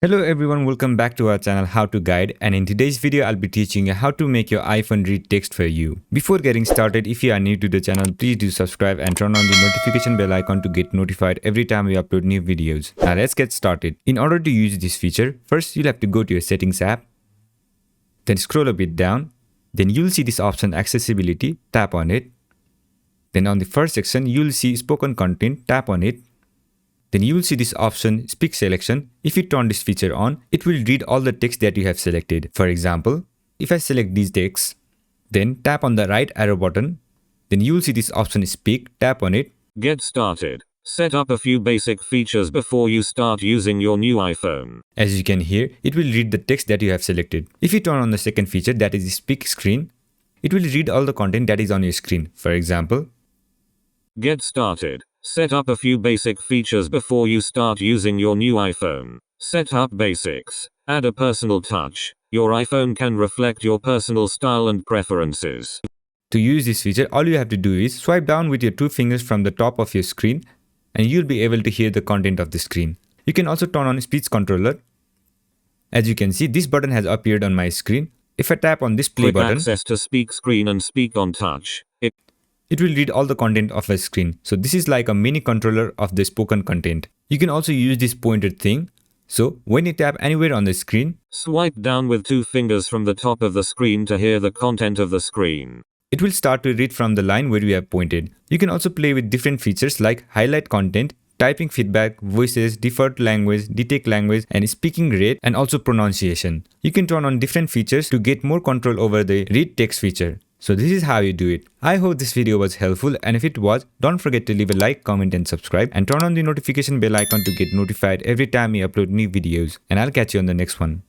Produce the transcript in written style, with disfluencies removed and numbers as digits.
Hello everyone, welcome back to our channel How to Guide, and in today's video I'll be teaching you how to make your iPhone read text for you. Before getting started, if you are new to the channel, please do subscribe and turn on the notification bell icon to get notified every time we upload new videos. Now let's get started. In order to use this feature, first you'll have to go to your settings app, then scroll a bit down, then you'll see this option accessibility, tap on it. Then on the first section you'll see spoken content, tap on it. Then you will see this option speak selection. If you turn this feature on, it will read all the text that you have selected. For example, if I select these texts, then tap on the right arrow button, then you will see this option speak, tap on it. Get started. Set up a few basic features before you start using your new iPhone. As you can hear, it will read the text that you have selected. If you turn on the second feature, that is the speak screen, it will read all the content that is on your screen. For example, get started. Set up a few basic features before you start using your new iPhone. Set up basics. Add a personal touch. Your iPhone can reflect your personal style and preferences. To use this feature, all you have to do is swipe down with your two fingers from the top of your screen and you'll be able to hear the content of the screen. You can also turn on speech controller. As you can see, this button has appeared on my screen. If I tap on this play button, access to speak screen and speak on touch. It will read all the content of a screen. So this is like a mini controller of the spoken content. You can also use this pointed thing. So when you tap anywhere on the screen, swipe down with two fingers from the top of the screen to hear the content of the screen. It will start to read from the line where we have pointed. You can also play with different features like highlight content, typing feedback, voices, default language, detect language, and speaking rate, and also pronunciation. You can turn on different features to get more control over the read text feature. So this is how you do it. I hope this video was helpful, and if it was, don't forget to leave a like, comment and subscribe, and turn on the notification bell icon to get notified every time we upload new videos. And I'll catch you on the next one.